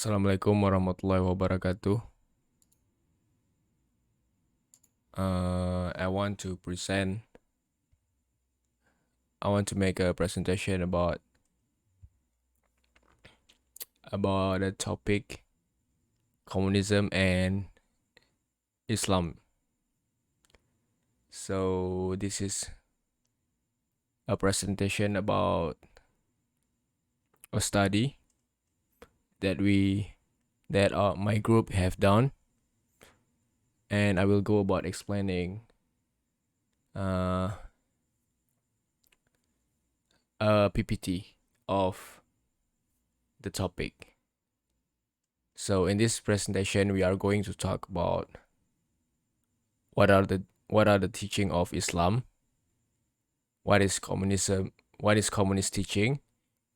Assalamualaikum warahmatullahi wabarakatuh. I want to present. I want to make a presentation about the topic communism and Islam. So this is a presentation about a study that my group have done, and I will go about explaining uh, a PPT of the topic. So in this presentation, we are going to talk about what are the teaching of Islam, what is communism, what is communist teaching,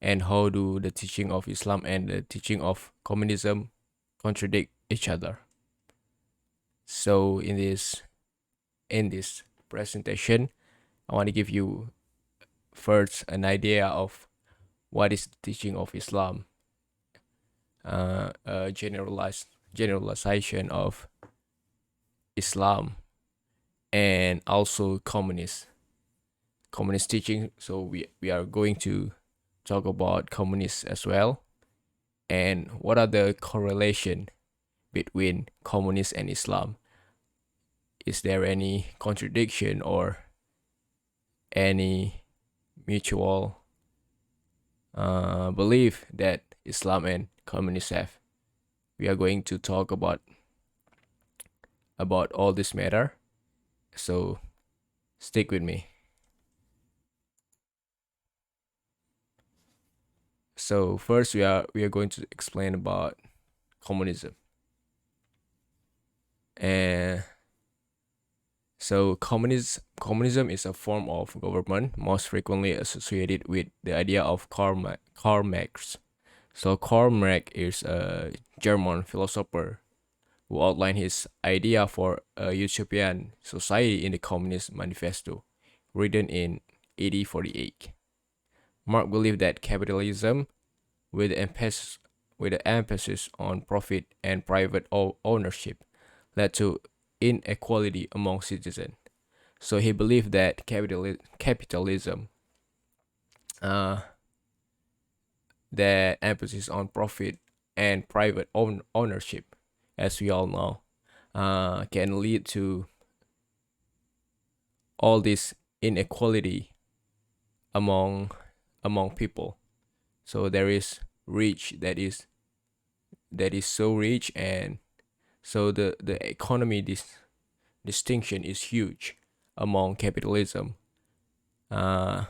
and how do the teaching of Islam and the teaching of communism contradict each other. So in this presentation, I want to give you first an idea of what is the teaching of Islam, a generalization of Islam, and also communist teaching. So we are going to talk about communists as well, and what are the correlation between communists and Islam. Is there any contradiction or any mutual belief that Islam and communists have? We are going to talk about all this matter, so stick with me. So first we are going to explain about communism. And so communism is a form of government most frequently associated with the idea of Karl Marx. So Karl Marx is a German philosopher who outlined his idea for a utopian society in the Communist Manifesto, written in 1848. Marx believed that capitalism, with the emphasis on profit and private ownership, led to inequality among citizens. So he believed that capitalism, uh, that emphasis on profit and private ownership, as we all know, can lead to all this inequality among people. So there is rich that is so rich, and so the economy distinction is huge among capitalism, uh,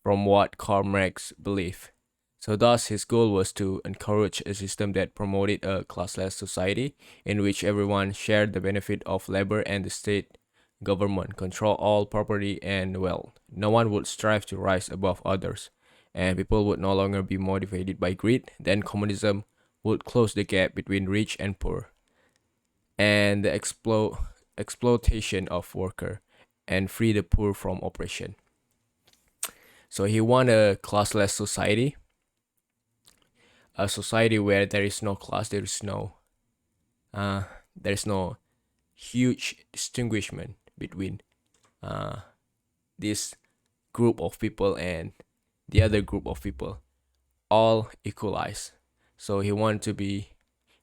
from what Karl Marx believed. So thus his goal was to encourage a system that promoted a classless society in which everyone shared the benefit of labor and the state government control all property and wealth. No one would strive to rise above others, and people would no longer be motivated by greed. Then communism would close the gap between rich and poor, and the exploitation of worker, and free the poor from oppression. So he wanted a classless society, a society where there is no class, there is no huge distinguishment between this group of people and the other group of people, all equalized. So he want to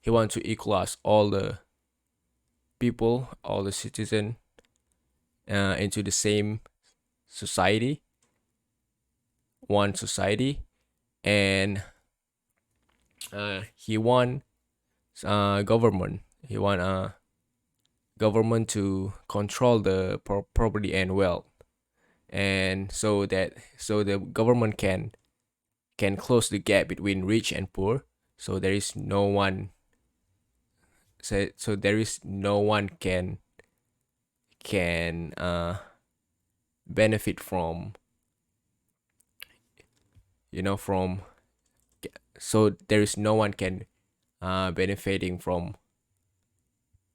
equalize all the people, all the citizen, into the same society, one society, and he want government. He want government to control the property and wealth, and so the government can close the gap between rich and poor. So there is no one. So there is no one can benefit from, from, so there is no one can benefiting from,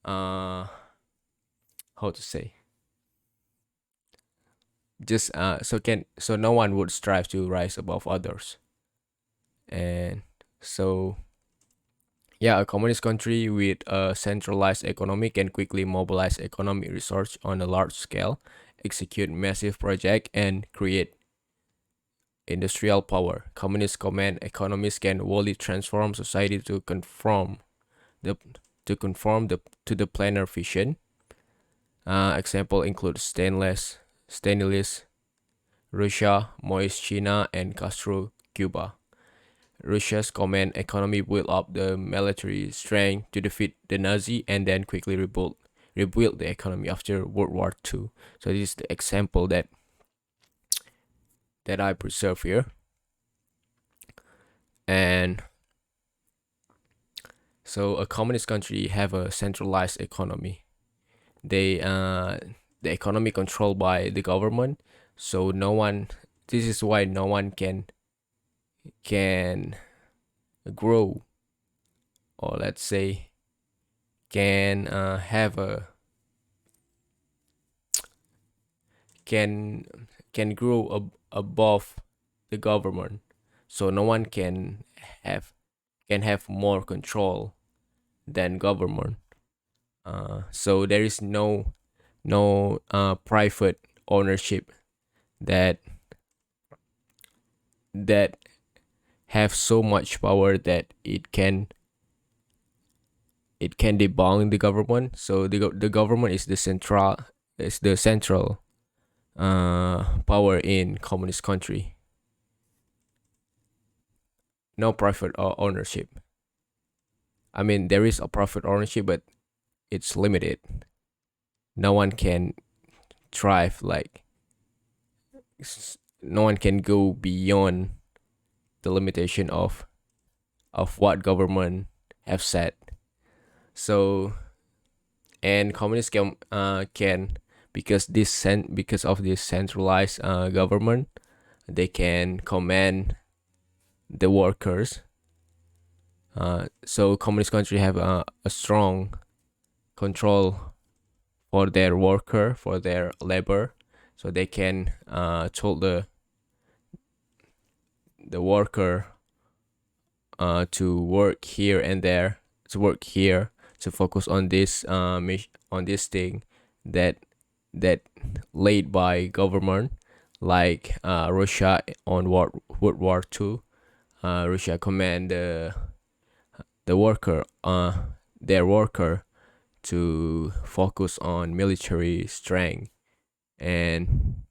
how to say, just so no one would strive to rise above others. And so Yeah, a communist country with a centralized economy can quickly mobilize economic resource on a large scale, execute massive project, and create industrial power. Communist command economies can wholly transform society the to conform to the planar vision. Example include Stainless, Russia, Moist China, and Castro, Cuba. Russia's command economy built up the military strength to defeat the Nazi and then quickly rebuild the economy after World War II. So this is the example that I preserve here. And so a communist country have a centralized economy. They the economy controlled by the government. So no one. This is why no one can grow, or let's say can have a can can grow above the government. So no one have have more control than government. So there is no private ownership that that have so much power that it can debunk the government. So the government is the central power in communist country. No private ownership. I mean, there is a private ownership, but it's limited. No one can thrive like no one can go beyond the limitation of what government have said. So and communists can because of this centralized government, they can command the workers. So communist country have a strong control for their worker, for their labor, so they can tell the worker to work here and there, to work here, to focus on this on this thing that that laid by government, like Russia on World War II. Russia command the worker their worker to focus on military strength, and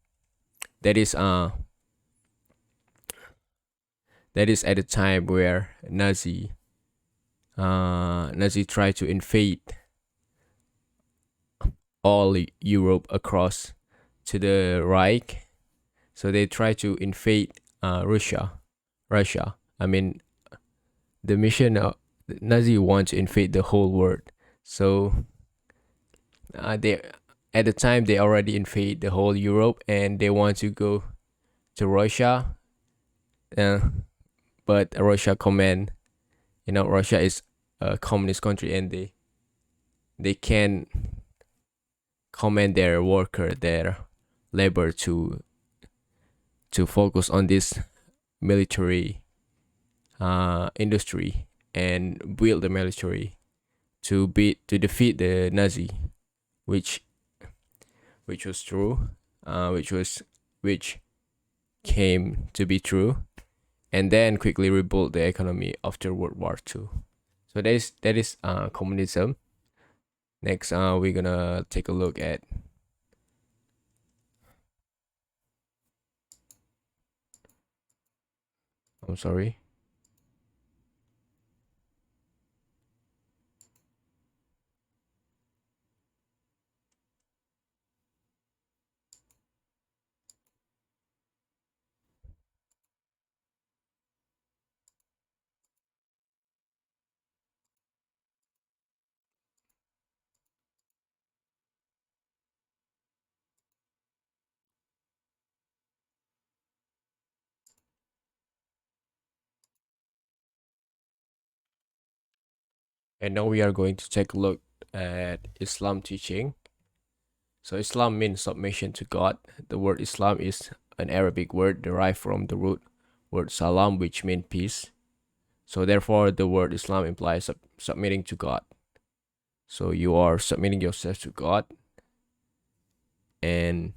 that is uh that is at a time where Nazi tried to invade all Europe across to the Reich. So they tried to invade Russia. I mean, the mission of Nazi want to invade the whole world. So they at the time they already invade the whole Europe and they want to go to Russia. Uh, but Russia command, Russia is a communist country and they can command their worker, their labor to focus on this military industry and build the military to defeat the Nazi, which was true, which came to be true, and then quickly rebuild the economy after World War II. So that is communism. Next, we're gonna take a look at I'm sorry. And now we are going to take a look at Islam teaching. So Islam means submission to God. The word Islam is an Arabic word derived from the root word salam, which means peace. So therefore, the word Islam implies submitting to God. So you are submitting yourself to God and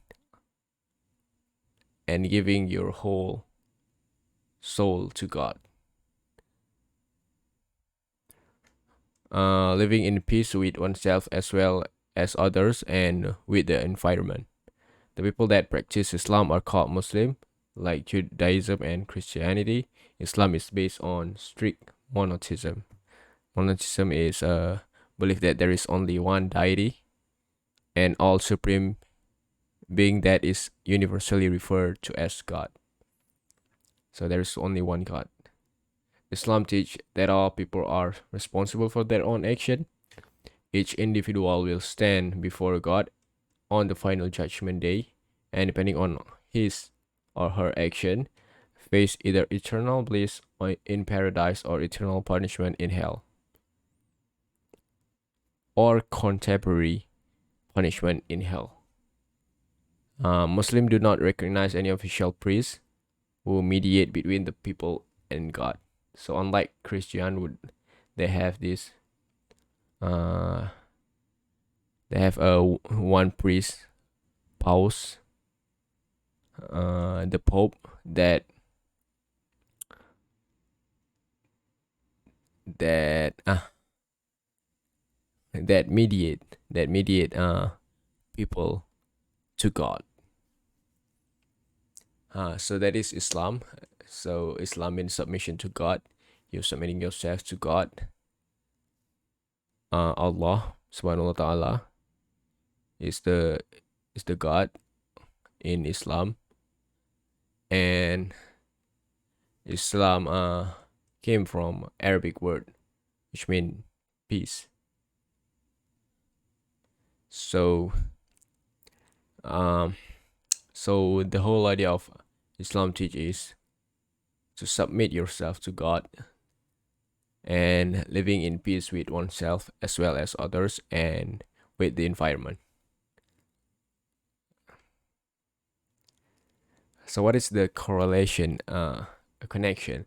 giving your whole soul to God. Living in peace with oneself as well as others and with the environment. The people that practice Islam are called Muslim, like Judaism and Christianity. Islam is based on strict monotheism. Monotheism is a belief that there is only one deity and all supreme being that is universally referred to as God. So there is only one God. Islam teach that all people are responsible for their own action. Each individual will stand before God on the final judgment day, and depending on his or her action, face either eternal bliss in paradise or eternal punishment in hell, or contemporary punishment in hell. Muslims do not recognize any official priest who mediate between the people and God. So unlike Christian, would they have this? They have a one priest, Paus, the Pope that that mediate people to God. So that is Islam. So Islam means submission to God. You're submitting yourself to God. Allah Subhanahu wa Taala is the God in Islam, and Islam came from Arabic word which means peace. So so the whole idea of Islam teach is to submit yourself to God and living in peace with oneself as well as others and with the environment. So what is the correlation, a connection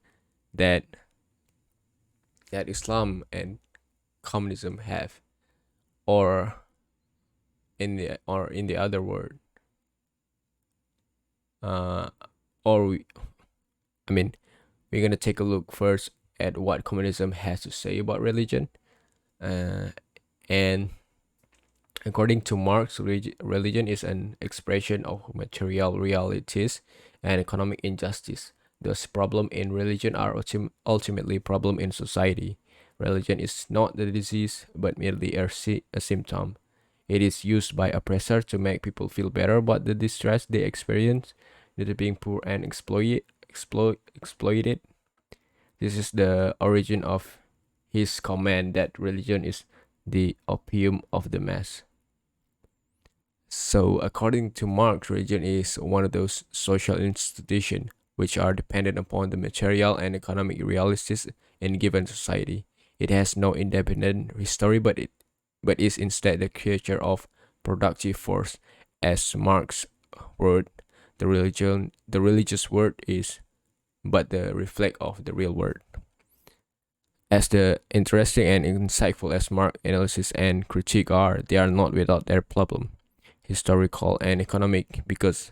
that Islam and communism have, or in the other word, or I mean, we're gonna take a look first at what communism has to say about religion, and according to Marx, religion is an expression of material realities and economic injustice. Thus, problem in religion are ultimately problem in society. Religion is not the disease, but merely a symptom. It is used by oppressor to make people feel better about the distress they experience due to being poor and exploited. This is the origin of his comment that religion is the opium of the mass. So, according to Marx, religion is one of those social institutions which are dependent upon the material and economic realities in given society. It has no independent history, but is instead the creature of productive force. As Marx wrote, the religious word is but the reflect of the real world. As the interesting and insightful as Marx analysis and critique are, they are not without their problem, historical and economic. Because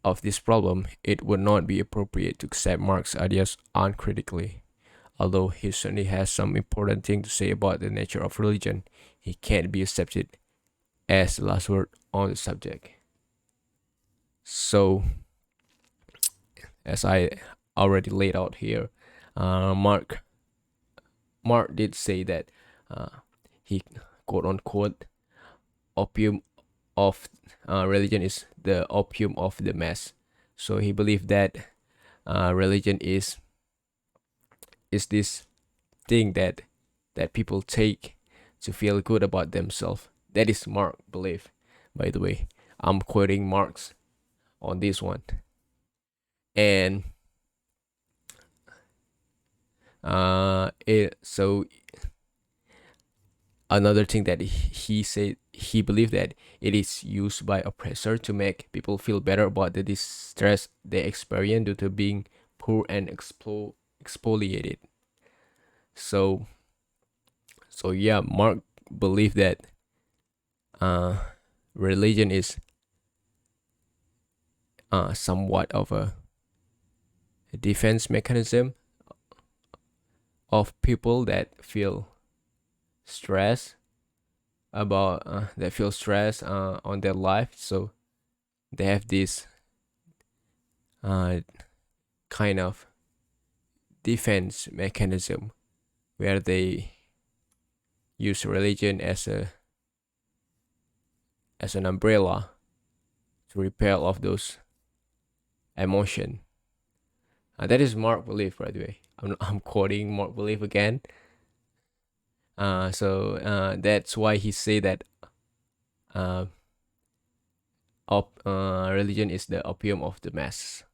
of this problem, it would not be appropriate to accept Marx's ideas uncritically. Although he certainly has some important thing to say about the nature of religion, he can't be accepted as the last word on the subject. So, as I already laid out here, Marx did say that he quote unquote opium of religion is the opium of the mass. So he believed that religion is this thing that people take to feel good about themselves. That is Marx belief, by the way. I'm quoting Marx on this one. And so another thing that he said, he believed that it is used by oppressor to make people feel better about the distress they experience due to being poor and exfoliated. So yeah, Mark believed that uh, religion is somewhat of a defense mechanism of people that feel stress on their life. So they have this uh, kind of defense mechanism where they use religion as an umbrella to repel of those emotion. That is Mark belief, by the way. I'm quoting Mark belief again. That's why he say that uh, religion is the opium of the masses.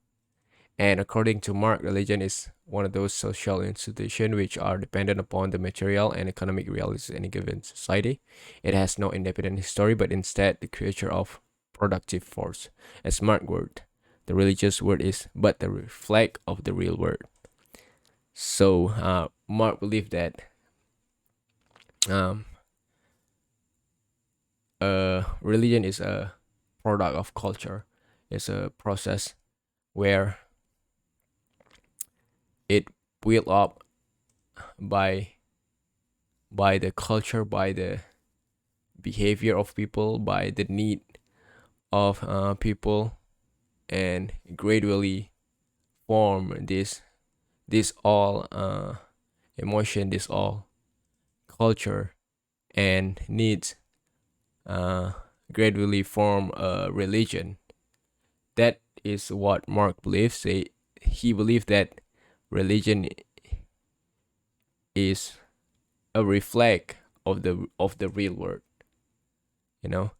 And according to Mark, religion is one of those social institutions which are dependent upon the material and economic realities of any given society. It has no independent history, but instead the creature of productive force. As Mark word, the religious word is but the reflect of the real word. So Mark believed that um, religion is a product of culture. It's a process where it built up by the culture, by the behavior of people, by the need of people, and gradually form this all emotion, this all culture and needs uh, gradually form a religion. That is what Mark believes. He believed that religion is a reflect of the real world, you know,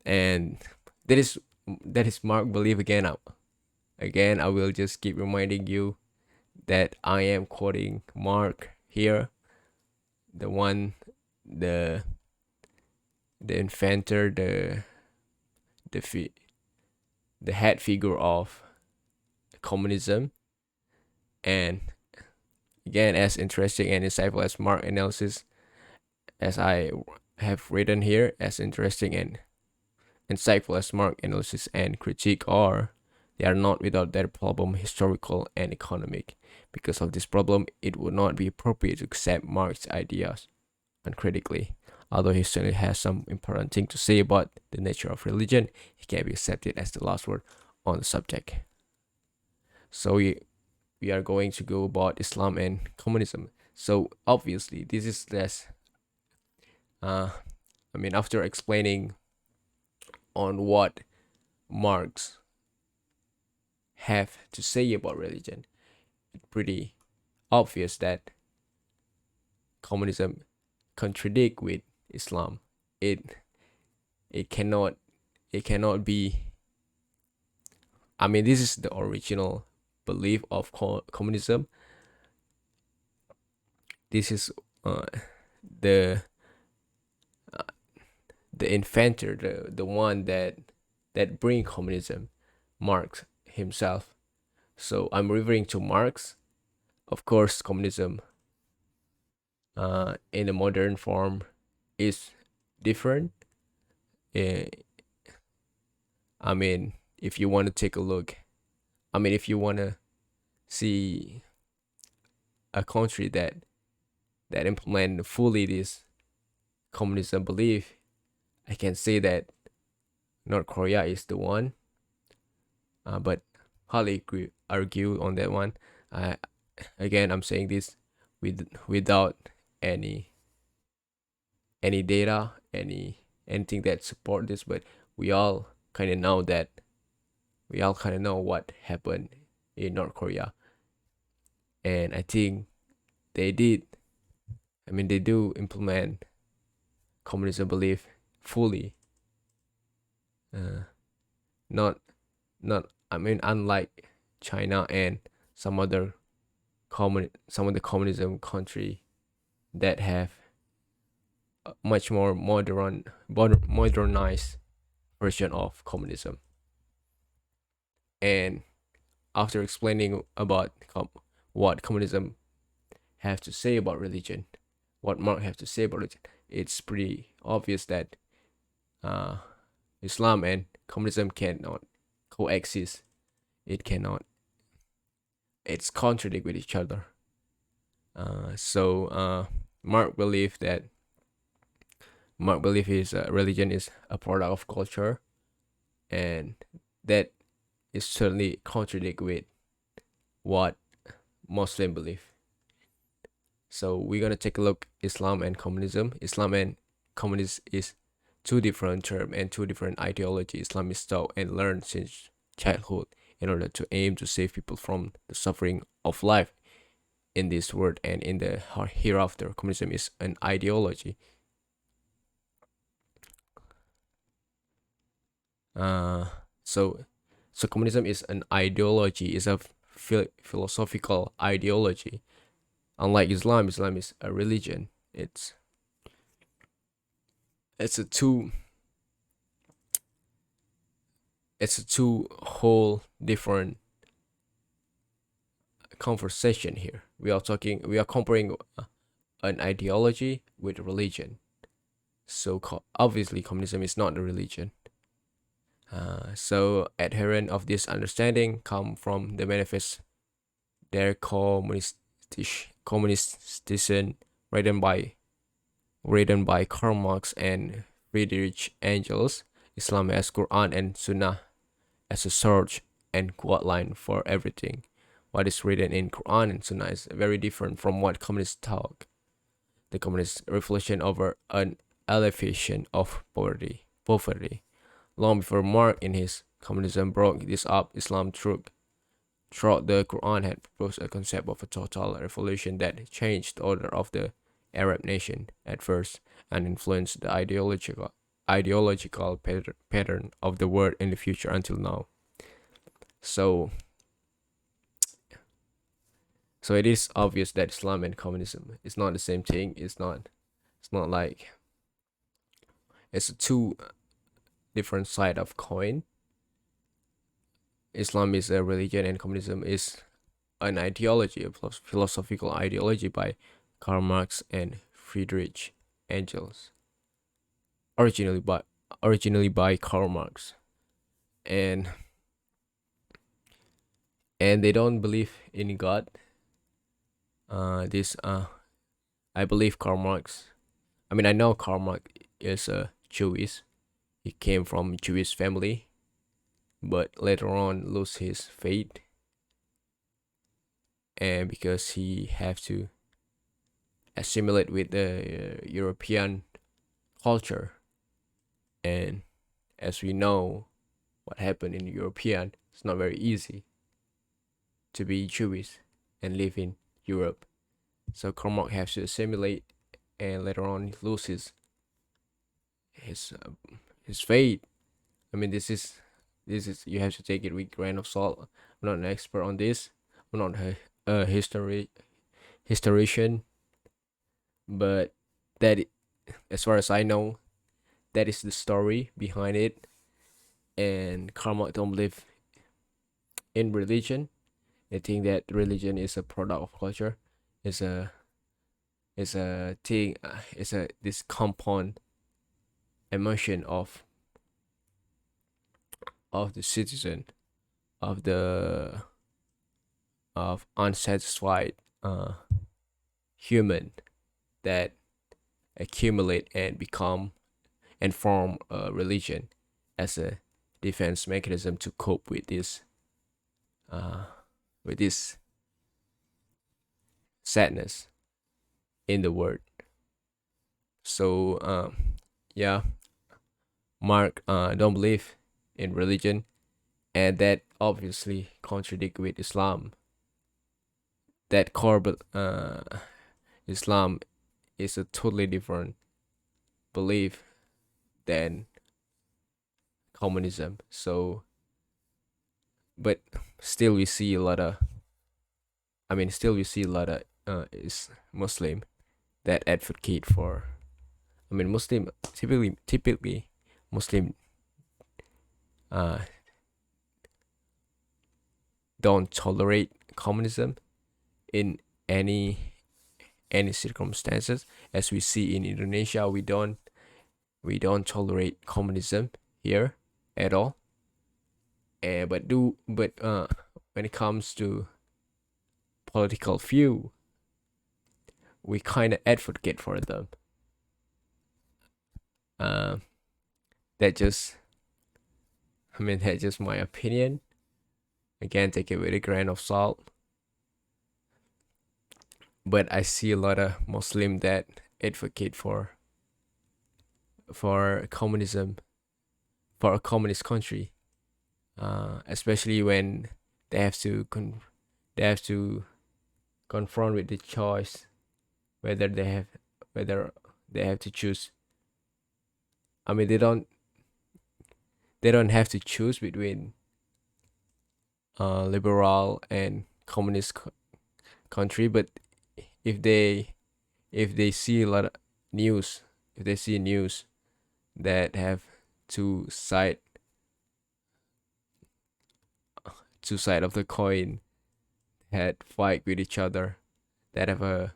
and that is Mark belief again. Again, I will just keep reminding you that I am quoting Mark here, the one, the inventor, the fi- the head figure of communism. And again, as interesting and insightful as Mark analysis, as I have written here, as interesting and insightful as Mark analysis and critique are, they are not without their problem, historical and economic. Because of this problem, it would not be appropriate to accept Marx's ideas uncritically. Although he certainly has some important thing to say about the nature of religion, he can be accepted as the last word on the subject. So we are going to go about Islam and communism. So obviously, this is less. After explaining on what Marx have to say about religion, it's pretty obvious that communism contradict with Islam. It it cannot be. This is the original belief of communism. This is the the inventor, the one that bring communism, Marx himself. So I'm referring to Marx. Of course, communism in the modern form is different. Uh, if you want to take a look, if you want to see a country that implement fully this communism belief, I can say that North Korea is the one. But hardly argue on that one. Again, I'm saying this without any data, anything that support this, but we all kind of know that what happened in North Korea, and I think they did. They do implement communism belief fully. Not unlike China and some other some of the communism country that have a much more modernized version of communism. And after explaining about what communism have to say about religion, what Marx have to say about religion, it's pretty obvious that uh, Islam and communism cannot coexist. It cannot. It's contradict with each other. So Marx believe that Marx believe his religion is a product of culture, and that is certainly contradict with what Muslim believe. So we're gonna take a look Islam and communism. Islam and communism is two different terms and two different ideologies. Islam is taught and learned since childhood in order to aim to save people from the suffering of life in this world and in the hereafter. Communism is an ideology. Uh, so so communism is an ideology, is a philosophical ideology. Unlike Islam, Islam is a religion. It's a two it's a two whole different conversation here. We are comparing an ideology with religion. So obviously communism is not a religion. So adherent of this understanding come from the manifest their communistism written by Karl Marx and Friedrich Engels. Islam has Quran and Sunnah as a source and guideline for everything. What is written in Quran and Sunnah is very different from what communists talk. The communist revolution over an elevation of poverty. Long before Marx in his Communism broke this up, Islam throughout the Quran had proposed a concept of a total revolution that changed the order of the Arab nation at first and influenced the ideological pattern of the world in the future until now. So it is obvious that Islam and communism is not the same thing. It's not like it's a two different side of coin. Islam is a religion and communism is an ideology, a philosophical ideology by Karl Marx and Friedrich Engels. Originally by Karl Marx, and they don't believe in God. I believe Karl Marx. I mean, I know Karl Marx is a Jewish. He came from Jewish family, but later on lost his faith, and because he have to assimilate with the European culture, and as we know, what happened in European, it's not very easy to be Jewish and live in Europe. So Karl Marx has to assimilate, and later on lose his faith. I mean, this is you have to take it with a grain of salt. I'm not an expert on this. I'm not a historian, but that, as far as I know, that is the story behind it. And Karl Marx don't believe in religion. They think that religion is a product of culture. It's a thing. It's a this compound emotion of the citizen, of the unsatisfied human that accumulate and become and form a religion as a defense mechanism to cope with this sadness in the world. So yeah, Mark don't believe in religion, and that obviously contradict with Islam. That core Islam is a totally different belief than communism. So, but still we see a lot of, is Muslim that advocate for. I mean, Muslim typically Muslim don't tolerate communism, in any circumstances. As we see in Indonesia, we don't tolerate communism here at all. But when it comes to political view, we kind of advocate for them. Uh, that just I mean that's just my opinion. Again, take it with a grain of salt. But I see a lot of Muslim that advocate for communism, for a communist country, especially when they have to they have to confront with the choice whether they have whether they have to choose. I mean, they don't have to choose between liberal and communist country, but if they if they see a lot of news, if they see news that have two side two side of the coin had fight with each other, that have a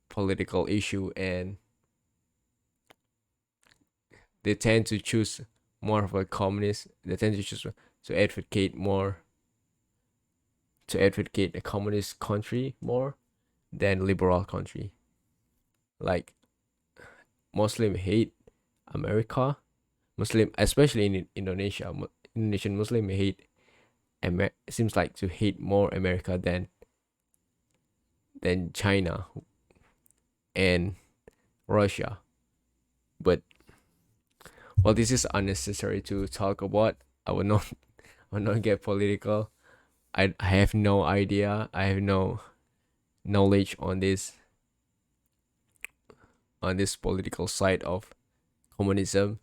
political issue, and they tend to choose more of a communist. They tend to choose to advocate more to advocate a communist country more than liberal country. Like Muslim hate America. Muslim, especially in Indonesia, Indonesian Muslim hate seems like to hate more America than China and Russia. But well, this is unnecessary to talk about. I will not I will not get political. I have no idea. I have no knowledge on this political side of communism.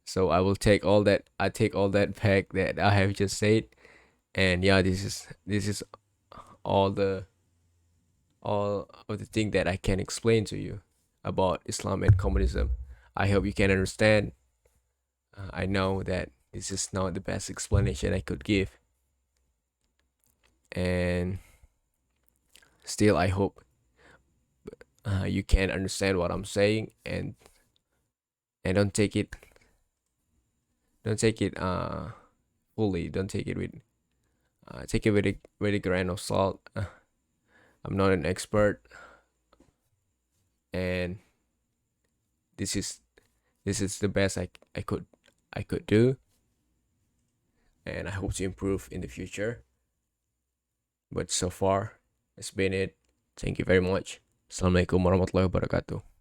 So I take all that back that I have just said. And yeah, this is all the all of the thing that I can explain to you about Islam and communism. I hope you can understand. I know that this is not the best explanation I could give, and still I hope you can understand what I'm saying, and don't take it fully. Don't take it with take it with a grain of salt. I'm not an expert, and this is the best I could do, and I hope to improve in the future. But so far, it's been it. Thank you very much. Assalamualaikum warahmatullahi wabarakatuh.